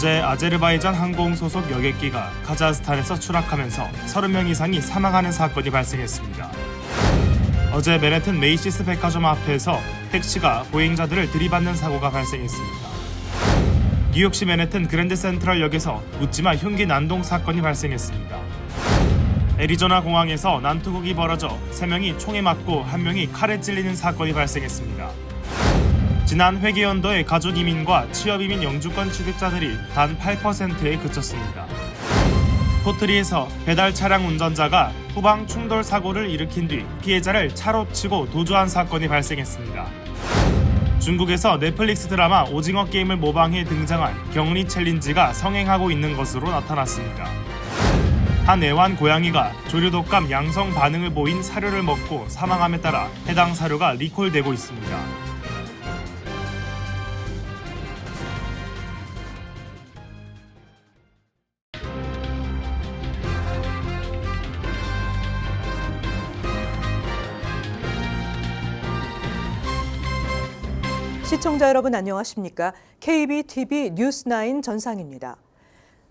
어제 아제르바이잔 항공 소속 여객기가 카자흐스탄에서 추락하면서 30명 이상이 사망하는 사건이 발생했습니다. 어제 맨해튼 메이시스 백화점 앞에서 택시가 보행자들을 들이받는 사고가 발생했습니다. 뉴욕시 맨해튼 그랜드 센트럴역에서 묻지마 흉기 난동 사건이 발생했습니다. 애리조나 공항에서 난투극이 벌어져 3명이 총에 맞고 1명이 칼에 찔리는 사건이 발생했습니다. 지난 회계연도에 가족 이민과 취업 이민 영주권 취득자들이 단 8%에 그쳤습니다. 포트리에서 배달 차량 운전자가 후방 충돌 사고를 일으킨 뒤 피해자를 차로 치고 도주한 사건이 발생했습니다. 중국에서 넷플릭스 드라마 오징어 게임을 모방해 등장한 격리 챌린지가 성행하고 있는 것으로 나타났습니다. 한 애완 고양이가 조류독감 양성 반응을 보인 사료를 먹고 사망함에 따라 해당 사료가 리콜되고 있습니다. 시청자 여러분 안녕하십니까? KBTV 뉴스9 전상입니다.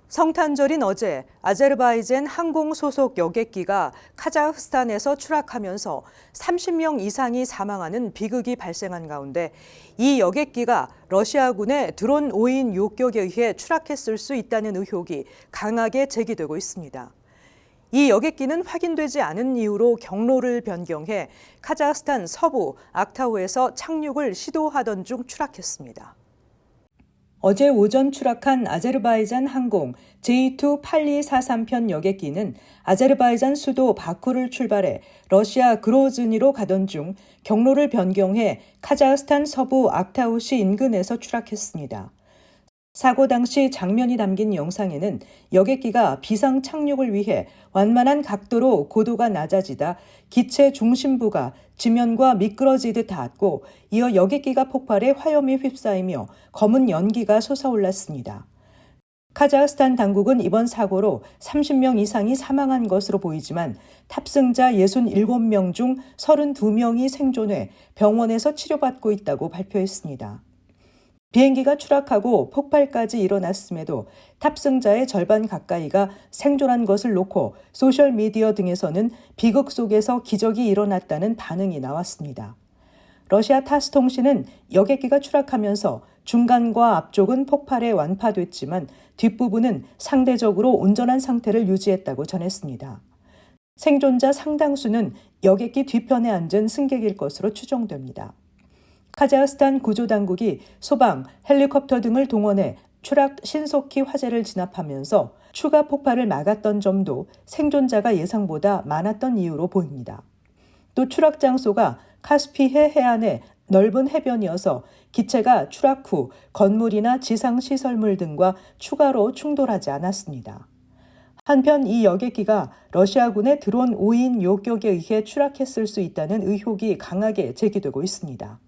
성탄절인 어제 아제르바이잔 항공 소속 여객기가 카자흐스탄에서 추락하면서 30명 이상이 사망하는 비극이 발생한 가운데 이 여객기가 러시아군의 드론 5인 요격에 의해 추락했을 수 있다는 의혹이 강하게 제기되고 있습니다. 이 여객기는 확인되지 않은 이유로 경로를 변경해 카자흐스탄 서부 악타우에서 착륙을 시도하던 중 추락했습니다. 어제 오전 추락한 아제르바이잔 항공 J28243편 여객기는 아제르바이잔 수도 바쿠를 출발해 러시아 그로즈니로 가던 중 경로를 변경해 카자흐스탄 서부 악타우시 인근에서 추락했습니다. 사고 당시 장면이 담긴 영상에는 여객기가 비상 착륙을 위해 완만한 각도로 고도가 낮아지다 기체 중심부가 지면과 미끄러지듯 닿았고 이어 여객기가 폭발해 화염이 휩싸이며 검은 연기가 솟아올랐습니다. 카자흐스탄 당국은 이번 사고로 30명 이상이 사망한 것으로 보이지만 탑승자 67명 중 32명이 생존해 병원에서 치료받고 있다고 발표했습니다. 비행기가 추락하고 폭발까지 일어났음에도 탑승자의 절반 가까이가 생존한 것을 놓고 소셜미디어 등에서는 비극 속에서 기적이 일어났다는 반응이 나왔습니다. 러시아 타스 통신은 여객기가 추락하면서 중간과 앞쪽은 폭발에 완파됐지만 뒷부분은 상대적으로 온전한 상태를 유지했다고 전했습니다. 생존자 상당수는 여객기 뒤편에 앉은 승객일 것으로 추정됩니다. 카자흐스탄 구조당국이 소방, 헬리콥터 등을 동원해 추락 신속히 화재를 진압하면서 추가 폭발을 막았던 점도 생존자가 예상보다 많았던 이유로 보입니다. 또 추락 장소가 카스피해 해안의 넓은 해변이어서 기체가 추락 후 건물이나 지상시설물 등과 추가로 충돌하지 않았습니다. 한편 이 여객기가 러시아군의 드론 5인 요격에 의해 추락했을 수 있다는 의혹이 강하게 제기되고 있습니다.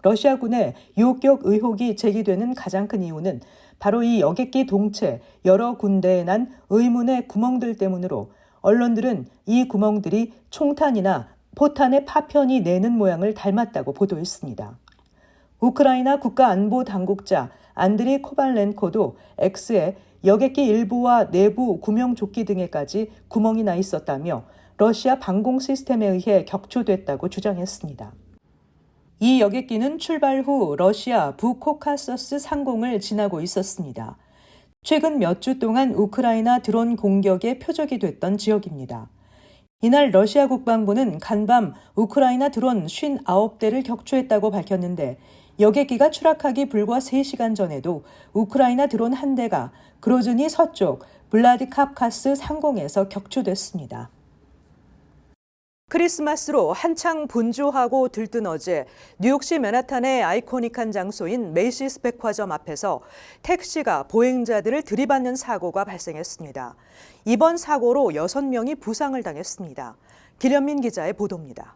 러시아군의 요격 의혹이 제기되는 가장 큰 이유는 바로 이 여객기 동체 여러 군데에 난 의문의 구멍들 때문으로 언론들은 이 구멍들이 총탄이나 포탄의 파편이 내는 모양을 닮았다고 보도했습니다. 우크라이나 국가안보당국자 안드리 코발렌코도 X에 여객기 일부와 내부 구명조끼 등에까지 구멍이 나 있었다며 러시아 방공 시스템에 의해 격추됐다고 주장했습니다. 이 여객기는 출발 후 러시아 부코카서스 상공을 지나고 있었습니다. 최근 몇 주 동안 우크라이나 드론 공격의 표적이 됐던 지역입니다. 이날 러시아 국방부는 간밤 우크라이나 드론 59대를 격추했다고 밝혔는데 여객기가 추락하기 불과 3시간 전에도 우크라이나 드론 1대가 그로즈니 서쪽 블라디캅카스 상공에서 격추됐습니다. 크리스마스로 한창 분주하고 들뜬 어제 뉴욕시 맨하탄의 아이코닉한 장소인 메이시스 백화점 앞에서 택시가 보행자들을 들이받는 사고가 발생했습니다. 이번 사고로 6명이 부상을 당했습니다. 길현민 기자의 보도입니다.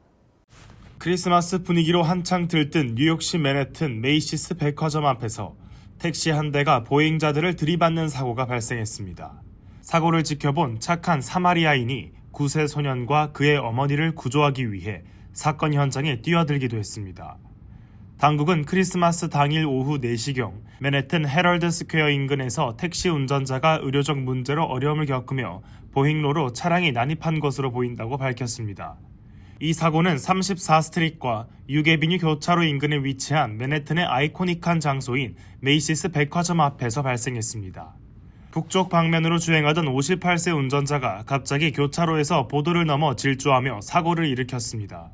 크리스마스 분위기로 한창 들뜬 뉴욕시 맨해튼 메이시스 백화점 앞에서 택시 한 대가 보행자들을 들이받는 사고가 발생했습니다. 사고를 지켜본 착한 사마리아인이 9세 소년과 그의 어머니를 구조하기 위해 사건 현장에 뛰어들기도 했습니다. 당국은 크리스마스 당일 오후 4시경 맨해튼 헤럴드 스퀘어 인근에서 택시 운전자가 의료적 문제로 어려움을 겪으며 보행로로 차량이 난입한 것으로 보인다고 밝혔습니다. 이 사고는 34스트리트과 6에비뉴 교차로 인근에 위치한 맨해튼의 아이코닉한 장소인 메이시스 백화점 앞에서 발생했습니다. 북쪽 방면으로 주행하던 58세 운전자가 갑자기 교차로에서 보도를 넘어 질주하며 사고를 일으켰습니다.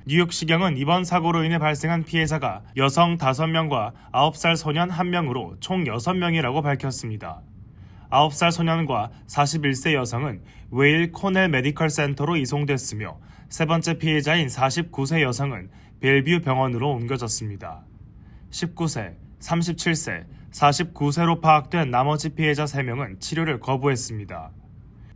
뉴욕시경은 이번 사고로 인해 발생한 피해자가 여성 5명과 9살 소년 1명으로 총 6명이라고 밝혔습니다. 9살 소년과 41세 여성은 웨일 코넬 메디컬 센터로 이송됐으며 세 번째 피해자인 49세 여성은 벨뷰 병원으로 옮겨졌습니다. 19세, 37세, 49세로 파악된 나머지 피해자 3명은 치료를 거부했습니다.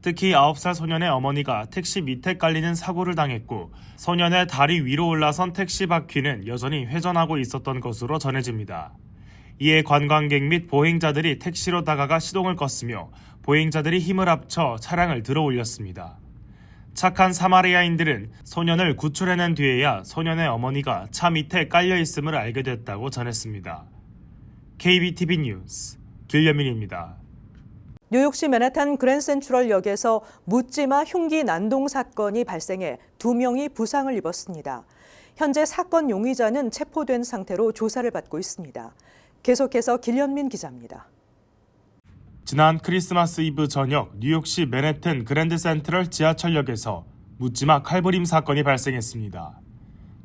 특히 9살 소년의 어머니가 택시 밑에 깔리는 사고를 당했고 소년의 다리 위로 올라선 택시 바퀴는 여전히 회전하고 있었던 것으로 전해집니다. 이에 관광객 및 보행자들이 택시로 다가가 시동을 껐으며 보행자들이 힘을 합쳐 차량을 들어 올렸습니다. 착한 사마리아인들은 소년을 구출해낸 뒤에야 소년의 어머니가 차 밑에 깔려 있음을 알게 됐다고 전했습니다. KBTV 뉴스 길려민입니다. 뉴욕시 맨해튼 그랜센트럴역에서 묻지마 흉기 난동 사건이 발생해 2명이 부상을 입었습니다. 현재 사건 용의자는 체포된 상태로 조사를 받고 있습니다. 계속해서 길련민 기자입니다. 지난 크리스마스 이브 저녁 뉴욕시 맨해튼 그랜드 센트럴 지하철역에서 묻지마 칼부림 사건이 발생했습니다.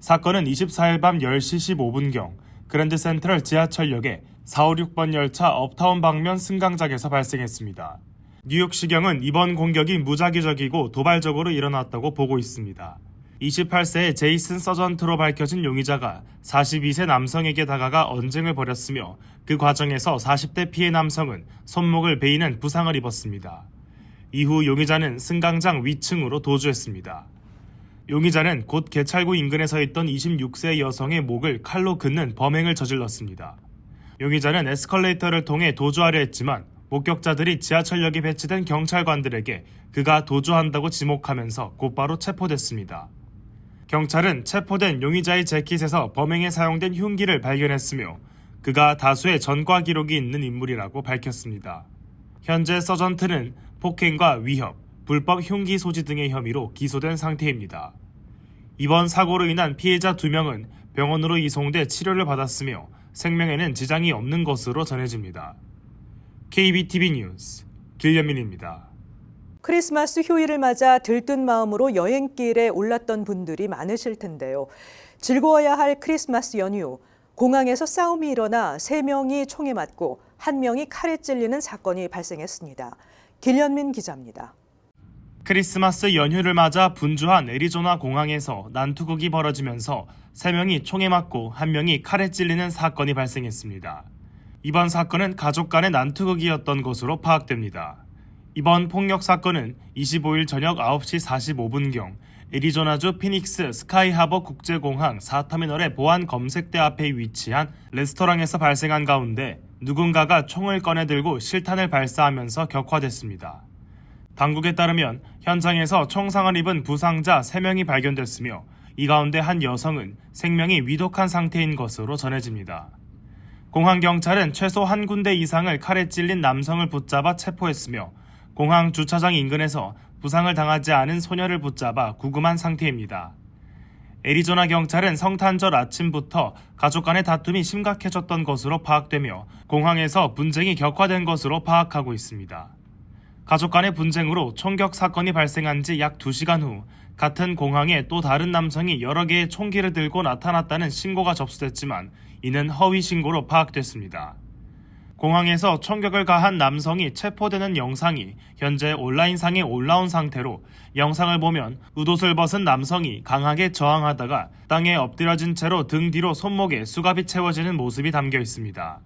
사건은 24일 밤 10시 15분경 그랜드 센트럴 지하철역에 456번 열차 업타운 방면 승강장에서 발생했습니다. 뉴욕시경은 이번 공격이 무작위적이고 도발적으로 일어났다고 보고 있습니다. 28세의 제이슨 서전트로 밝혀진 용의자가 42세 남성에게 다가가 언쟁을 벌였으며 그 과정에서 40대 피해 남성은 손목을 베이는 부상을 입었습니다. 이후 용의자는 승강장 위층으로 도주했습니다. 용의자는 곧 개찰구 인근에 서 있던 26세 여성의 목을 칼로 긋는 범행을 저질렀습니다. 용의자는 에스컬레이터를 통해 도주하려 했지만 목격자들이 지하철역에 배치된 경찰관들에게 그가 도주한다고 지목하면서 곧바로 체포됐습니다. 경찰은 체포된 용의자의 재킷에서 범행에 사용된 흉기를 발견했으며 그가 다수의 전과 기록이 있는 인물이라고 밝혔습니다. 현재 서전트는 폭행과 위협, 불법 흉기 소지 등의 혐의로 기소된 상태입니다. 이번 사고로 인한 피해자 2명은 병원으로 이송돼 치료를 받았으며 생명에는 지장이 없는 것으로 전해집니다. KBTV 뉴스 길련민입니다. 크리스마스 휴일을 맞아 들뜬 마음으로 여행길에 올랐던 분들이 많으실 텐데요. 즐거워야 할 크리스마스 연휴, 공항에서 싸움이 일어나 3명이 총에 맞고 1명이 칼에 찔리는 사건이 발생했습니다. 길련민 기자입니다. 크리스마스 연휴를 맞아 분주한 애리조나 공항에서 난투극이 벌어지면서 3명이 총에 맞고 1명이 칼에 찔리는 사건이 발생했습니다. 이번 사건은 가족 간의 난투극이었던 것으로 파악됩니다. 이번 폭력 사건은 25일 저녁 9시 45분경 애리조나주 피닉스 스카이하버 국제공항 4터미널의 보안 검색대 앞에 위치한 레스토랑에서 발생한 가운데 누군가가 총을 꺼내들고 실탄을 발사하면서 격화됐습니다. 당국에 따르면 현장에서 총상을 입은 부상자 3명이 발견됐으며 이 가운데 한 여성은 생명이 위독한 상태인 것으로 전해집니다. 공항경찰은 최소 한 군데 이상을 칼에 찔린 남성을 붙잡아 체포했으며 공항 주차장 인근에서 부상을 당하지 않은 소녀를 붙잡아 구금한 상태입니다. 애리조나 경찰은 성탄절 아침부터 가족 간의 다툼이 심각해졌던 것으로 파악되며 공항에서 분쟁이 격화된 것으로 파악하고 있습니다. 가족 간의 분쟁으로 총격 사건이 발생한 지 약 2시간 후 같은 공항에 또 다른 남성이 여러 개의 총기를 들고 나타났다는 신고가 접수됐지만 이는 허위 신고로 파악됐습니다. 공항에서 총격을 가한 남성이 체포되는 영상이 현재 온라인상에 올라온 상태로 영상을 보면 웃옷을 벗은 남성이 강하게 저항하다가 땅에 엎드려진 채로 등 뒤로 손목에 수갑이 채워지는 모습이 담겨 있습니다.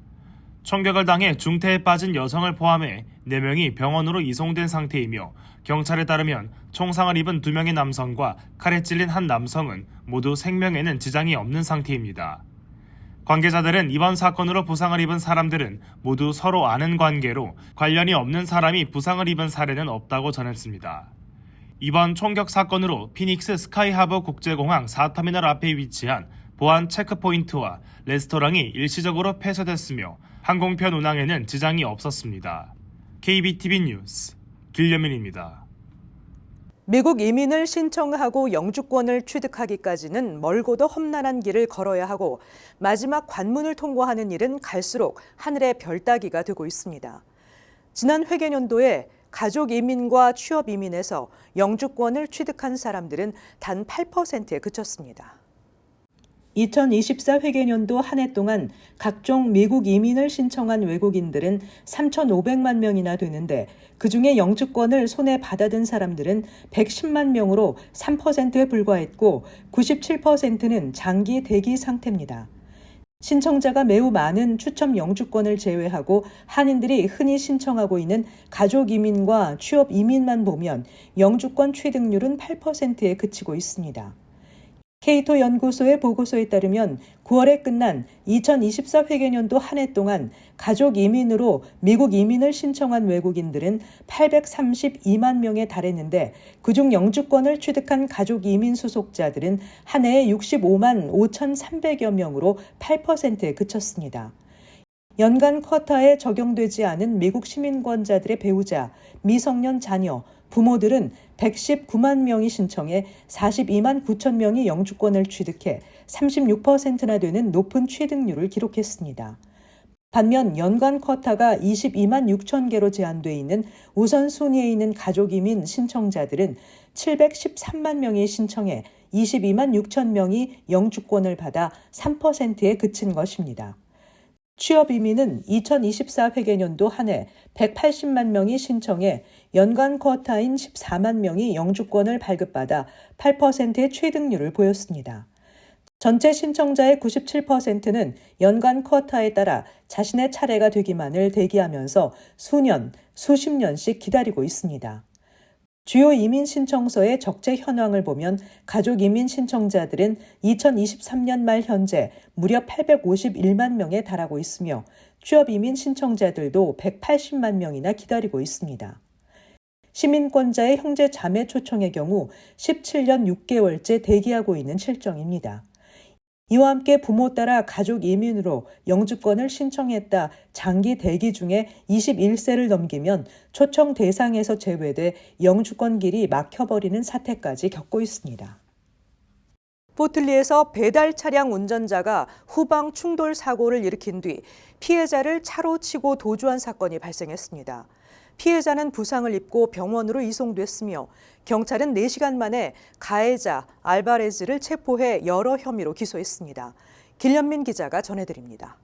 총격을 당해 중태에 빠진 여성을 포함해 4명이 병원으로 이송된 상태이며 경찰에 따르면 총상을 입은 2명의 남성과 칼에 찔린 한 남성은 모두 생명에는 지장이 없는 상태입니다. 관계자들은 이번 사건으로 부상을 입은 사람들은 모두 서로 아는 관계로 관련이 없는 사람이 부상을 입은 사례는 없다고 전했습니다. 이번 총격 사건으로 피닉스 스카이하버 국제공항 4터미널 앞에 위치한 보안 체크포인트와 레스토랑이 일시적으로 폐쇄됐으며 항공편 운항에는 지장이 없었습니다. KBTV 뉴스 길려민입니다. 미국 이민을 신청하고 영주권을 취득하기까지는 멀고도 험난한 길을 걸어야 하고 마지막 관문을 통과하는 일은 갈수록 하늘의 별 따기가 되고 있습니다. 지난 회계연도에 가족 이민과 취업 이민에서 영주권을 취득한 사람들은 단 8%에 그쳤습니다. 2024 회계연도 한 해 동안 각종 미국 이민을 신청한 외국인들은 3,500만 명이나 되는데 그중에 영주권을 손에 받아든 사람들은 110만 명으로 3%에 불과했고 97%는 장기 대기 상태입니다. 신청자가 매우 많은 추첨 영주권을 제외하고 한인들이 흔히 신청하고 있는 가족 이민과 취업 이민만 보면 영주권 취득률은 8%에 그치고 있습니다. 케이토 연구소의 보고서에 따르면 9월에 끝난 2024 회계연도 한 해 동안 가족 이민으로 미국 이민을 신청한 외국인들은 832만 명에 달했는데 그중 영주권을 취득한 가족 이민 수속자들은 한 해에 65만 5,300여 명으로 8%에 그쳤습니다. 연간 쿼타에 적용되지 않은 미국 시민권자들의 배우자, 미성년 자녀, 부모들은 119만 명이 신청해 42만 9천 명이 영주권을 취득해 36%나 되는 높은 취득률을 기록했습니다. 반면 연간 쿼타가 22만 6천 개로 제한돼 있는 우선순위에 있는 가족 이민 신청자들은 713만 명이 신청해 22만 6천 명이 영주권을 받아 3%에 그친 것입니다. 취업 이민은 2024 회계연도 한 해 180만 명이 신청해 연간 쿼타인 14만 명이 영주권을 발급받아 8%의 취득률을 보였습니다. 전체 신청자의 97%는 연간 쿼타에 따라 자신의 차례가 되기만을 대기하면서 수년, 수십 년씩 기다리고 있습니다. 주요 이민 신청서의 적재 현황을 보면 가족 이민 신청자들은 2023년 말 현재 무려 851만 명에 달하고 있으며 취업 이민 신청자들도 180만 명이나 기다리고 있습니다. 시민권자의 형제 자매 초청의 경우 17년 6개월째 대기하고 있는 실정입니다. 이와 함께 부모 따라 가족 이민으로 영주권을 신청했다 장기 대기 중에 21세를 넘기면 초청 대상에서 제외돼 영주권 길이 막혀버리는 사태까지 겪고 있습니다. 포틀리에서 배달 차량 운전자가 후방 충돌 사고를 일으킨 뒤 피해자를 차로 치고 도주한 사건이 발생했습니다. 피해자는 부상을 입고 병원으로 이송됐으며 경찰은 4시간 만에 가해자 알바레즈를 체포해 여러 혐의로 기소했습니다. 길련민 기자가 전해드립니다.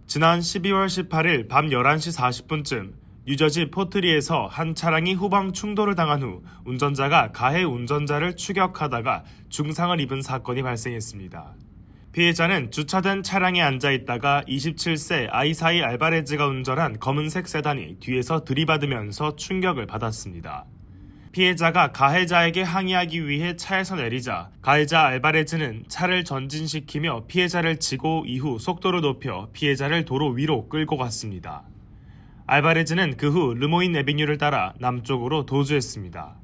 지난 12월 18일 밤 11시 40분쯤 뉴저지 포트리에서 한 차량이 후방 충돌을 당한 후 운전자가 가해 운전자를 추격하다가 중상을 입은 사건이 발생했습니다. 피해자는 주차된 차량에 앉아 있다가 27세 아이사이 알바레즈가 운전한 검은색 세단이 뒤에서 들이받으면서 충격을 받았습니다. 피해자가 가해자에게 항의하기 위해 차에서 내리자 가해자 알바레즈는 차를 전진시키며 피해자를 치고 이후 속도를 높여 피해자를 도로 위로 끌고 갔습니다. 알바레즈는 그 후 르모인 애비뉴를 따라 남쪽으로 도주했습니다.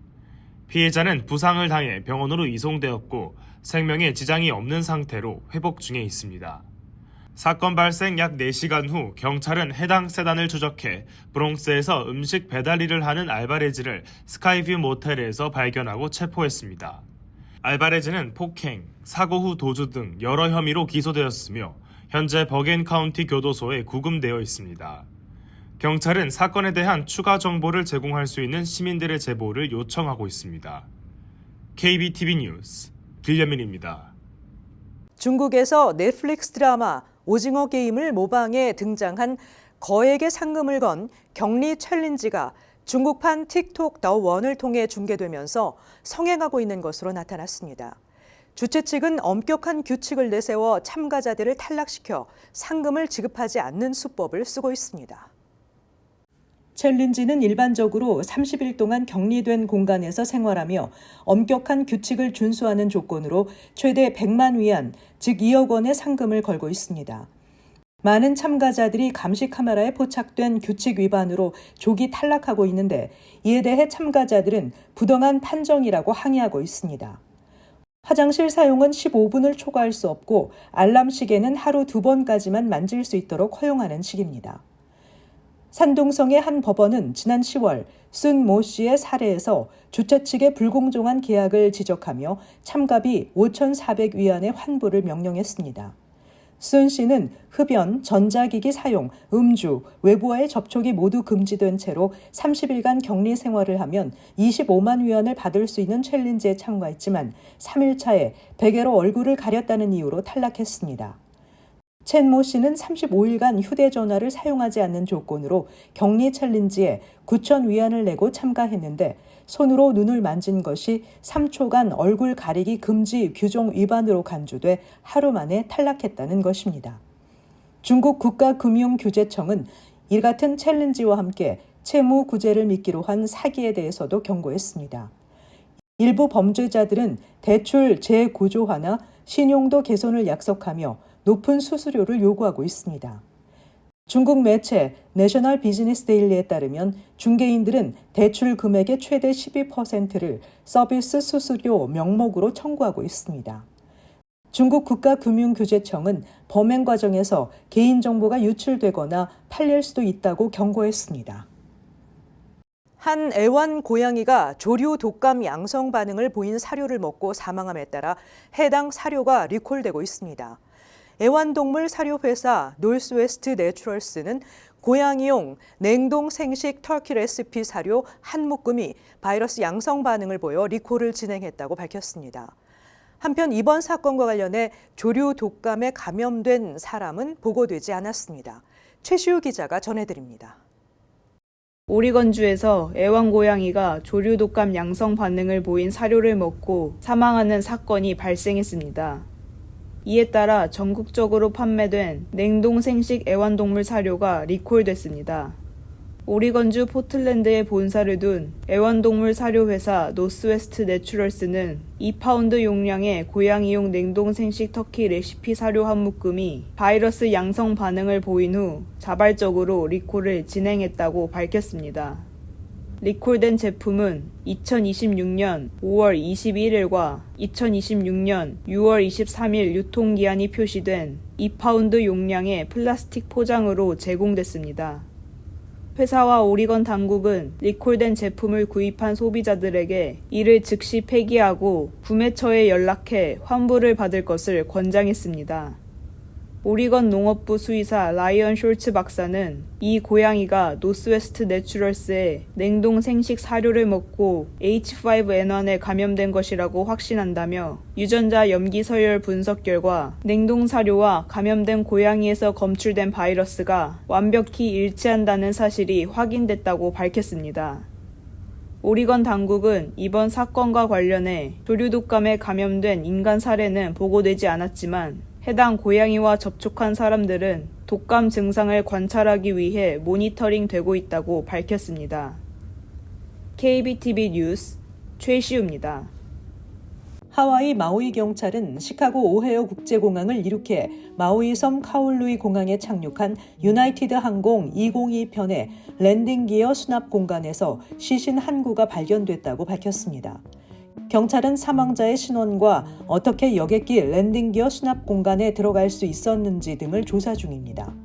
피해자는 부상을 당해 병원으로 이송되었고 생명에 지장이 없는 상태로 회복 중에 있습니다. 사건 발생 약 4시간 후 경찰은 해당 세단을 추적해 브롱스에서 음식 배달 일을 하는 알바레즈를 스카이뷰 모텔에서 발견하고 체포했습니다. 알바레즈는 폭행, 사고 후 도주 등 여러 혐의로 기소되었으며 현재 버겐 카운티 교도소에 구금되어 있습니다. 경찰은 사건에 대한 추가 정보를 제공할 수 있는 시민들의 제보를 요청하고 있습니다. KBTV 뉴스 길려민입니다. 중국에서 넷플릭스 드라마 오징어 게임을 모방해 등장한 거액의 상금을 건 격리 챌린지가 중국판 틱톡 더 원을 통해 중계되면서 성행하고 있는 것으로 나타났습니다. 주최 측은 엄격한 규칙을 내세워 참가자들을 탈락시켜 상금을 지급하지 않는 수법을 쓰고 있습니다. 챌린지는 일반적으로 30일 동안 격리된 공간에서 생활하며 엄격한 규칙을 준수하는 조건으로 최대 100만 위안, 즉 2억 원의 상금을 걸고 있습니다. 많은 참가자들이 감시 카메라에 포착된 규칙 위반으로 조기 탈락하고 있는데 이에 대해 참가자들은 부당한 판정이라고 항의하고 있습니다. 화장실 사용은 15분을 초과할 수 없고 알람 시계는 하루 2번까지만 만질 수 있도록 허용하는 식입니다. 산둥성의 한 법원은 지난 10월 순 모 씨의 사례에서 주최 측의 불공정한 계약을 지적하며 참가비 5,400위안의 환불을 명령했습니다. 순 씨는 흡연, 전자기기 사용, 음주, 외부와의 접촉이 모두 금지된 채로 30일간 격리 생활을 하면 25만 위안을 받을 수 있는 챌린지에 참가했지만 3일차에 베개로 얼굴을 가렸다는 이유로 탈락했습니다. 첸 모 씨는 35일간 휴대전화를 사용하지 않는 조건으로 격리 챌린지에 9천 위안을 내고 참가했는데 손으로 눈을 만진 것이 3초간 얼굴 가리기 금지 규정 위반으로 간주돼 하루 만에 탈락했다는 것입니다. 중국 국가금융규제청은 이 같은 챌린지와 함께 채무 구제를 미끼로 한 사기에 대해서도 경고했습니다. 일부 범죄자들은 대출 재구조화나 신용도 개선을 약속하며 높은 수수료를 요구하고 있습니다. 중국 매체 내셔널 비즈니스 데일리에 따르면 중개인들은 대출 금액의 최대 12%를 서비스 수수료 명목으로 청구하고 있습니다. 중국 국가금융규제청은 범행 과정에서 개인정보가 유출되거나 팔릴 수도 있다고 경고했습니다. 한 애완 고양이가 조류 독감 양성 반응을 보인 사료를 먹고 사망함에 따라 해당 사료가 리콜되고 있습니다. 애완동물 사료 회사 노스웨스트 내추럴스는 고양이용 냉동 생식 터키 레시피 사료 한 묶음이 바이러스 양성 반응을 보여 리콜을 진행했다고 밝혔습니다. 한편 이번 사건과 관련해 조류 독감에 감염된 사람은 보고되지 않았습니다. 최시우 기자가 전해드립니다. 오리건주에서 애완고양이가 조류 독감 양성 반응을 보인 사료를 먹고 사망하는 사건이 발생했습니다. 이에 따라 전국적으로 판매된 냉동 생식 애완동물 사료가 리콜됐습니다. 오리건주 포틀랜드에 본사를 둔 애완동물 사료 회사 노스웨스트 내추럴스는 2파운드 용량의 고양이용 냉동 생식 터키 레시피 사료 한 묶음이 바이러스 양성 반응을 보인 후 자발적으로 리콜을 진행했다고 밝혔습니다. 리콜된 제품은 2026년 5월 21일과 2026년 6월 23일 유통기한이 표시된 2파운드 용량의 플라스틱 포장으로 제공됐습니다. 회사와 오리건 당국은 리콜된 제품을 구입한 소비자들에게 이를 즉시 폐기하고 구매처에 연락해 환불을 받을 것을 권장했습니다. 오리건 농업부 수의사 라이언 숄츠 박사는 이 고양이가 노스웨스트 내추럴스의 냉동 생식 사료를 먹고 H5N1에 감염된 것이라고 확신한다며 유전자 염기 서열 분석 결과 냉동 사료와 감염된 고양이에서 검출된 바이러스가 완벽히 일치한다는 사실이 확인됐다고 밝혔습니다. 오리건 당국은 이번 사건과 관련해 조류 독감에 감염된 인간 사례는 보고되지 않았지만 해당 고양이와 접촉한 사람들은 독감 증상을 관찰하기 위해 모니터링 되고 있다고 밝혔습니다. KBTV 뉴스 최시우입니다. 하와이 마우이 경찰은 시카고 오헤어 국제공항을 이륙해 마우이 섬 카울루이 공항에 착륙한 유나이티드 항공 202편의 랜딩 기어 수납 공간에서 시신 한 구가 발견됐다고 밝혔습니다. 경찰은 사망자의 신원과 어떻게 여객기 랜딩기어 수납 공간에 들어갈 수 있었는지 등을 조사 중입니다.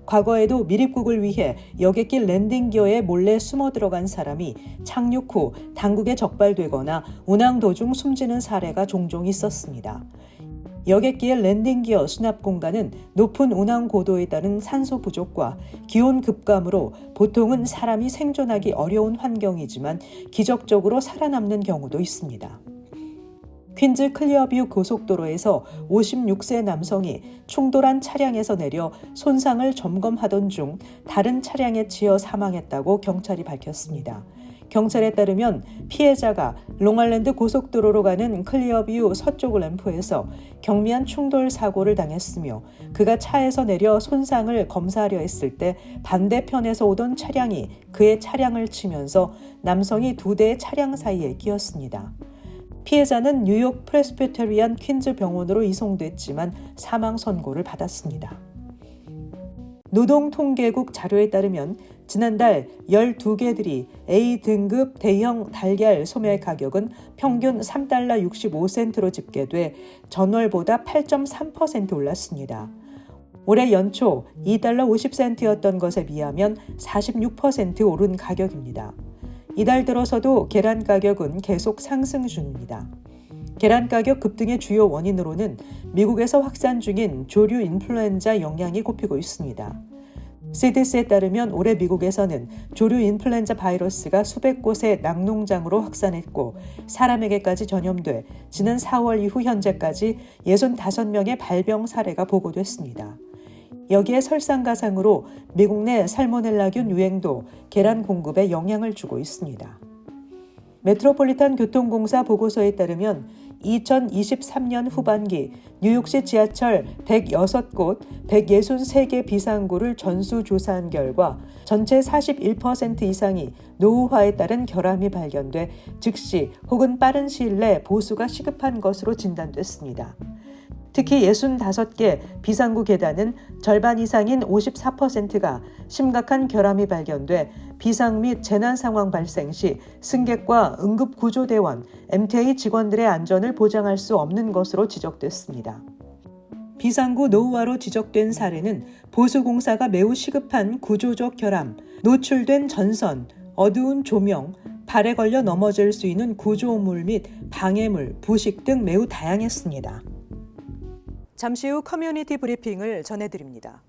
과거에도 미립국을 위해 여객기 랜딩기어에 몰래 숨어 들어간 사람이 착륙 후 당국에 적발되거나 운항 도중 숨지는 사례가 종종 있었습니다. 여객기의 랜딩기어 수납 공간은 높은 운항 고도에 따른 산소 부족과 기온 급감으로 보통은 사람이 생존하기 어려운 환경이지만 기적적으로 살아남는 경우도 있습니다. 퀸즈 클리어뷰 고속도로에서 56세 남성이 충돌한 차량에서 내려 손상을 점검하던 중 다른 차량에 치여 사망했다고 경찰이 밝혔습니다. 경찰에 따르면 피해자가 롱아일랜드 고속도로로 가는 클리어뷰 서쪽 램프에서 경미한 충돌 사고를 당했으며 그가 차에서 내려 손상을 검사하려 했을 때 반대편에서 오던 차량이 그의 차량을 치면서 남성이 두 대의 차량 사이에 끼었습니다. 피해자는 뉴욕 프레스비테리안 퀸즈 병원으로 이송됐지만 사망 선고를 받았습니다. 노동통계국 자료에 따르면 지난달 12개들이 A등급 대형 달걀 소매 가격은 평균 3달러 65센트로 집계돼 전월보다 8.3% 올랐습니다. 올해 연초 2달러 50센트였던 것에 비하면 46% 오른 가격입니다. 이달 들어서도 계란 가격은 계속 상승 중입니다. 계란 가격 급등의 주요 원인으로는 미국에서 확산 중인 조류 인플루엔자 영향이 꼽히고 있습니다. CDC에 따르면 올해 미국에서는 조류 인플루엔자 바이러스가 수백 곳의 낙농장으로 확산했고 사람에게까지 전염돼 지난 4월 이후 현재까지 65명의 발병 사례가 보고됐습니다. 여기에 설상가상으로 미국 내 살모넬라균 유행도 계란 공급에 영향을 주고 있습니다. 메트로폴리탄 교통공사 보고서에 따르면 2023년 후반기 뉴욕시 지하철 106곳 163개 비상구를 전수조사한 결과 전체 41% 이상이 노후화에 따른 결함이 발견돼 즉시 혹은 빠른 시일 내 보수가 시급한 것으로 진단됐습니다. 특히 65개 비상구 계단은 절반 이상인 54%가 심각한 결함이 발견돼 비상 및 재난 상황 발생 시 승객과 응급구조대원, MTA 직원들의 안전을 보장할 수 없는 것으로 지적됐습니다. 비상구 노후화로 지적된 사례는 보수공사가 매우 시급한 구조적 결함, 노출된 전선, 어두운 조명, 발에 걸려 넘어질 수 있는 구조물 및 방해물, 부식 등 매우 다양했습니다. 잠시 후 커뮤니티 브리핑을 전해드립니다.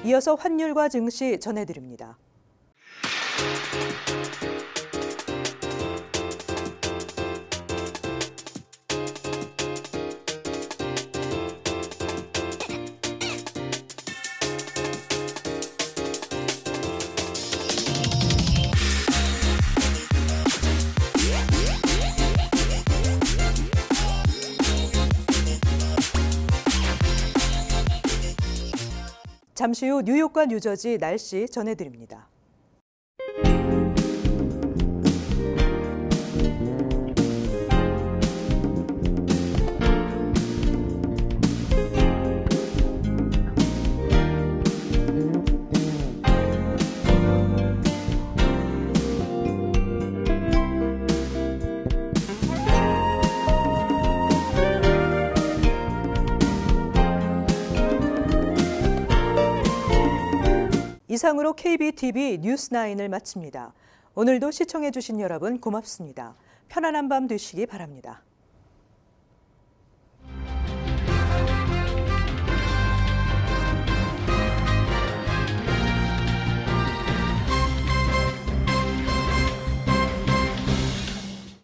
이어서 환율과 증시 전해드립니다. 잠시 후 뉴욕과 뉴저지 날씨 전해드립니다. 이상으로 KBTV 뉴스9을 마칩니다. 오늘도 시청해주신 여러분 고맙습니다. 편안한 밤 되시기 바랍니다.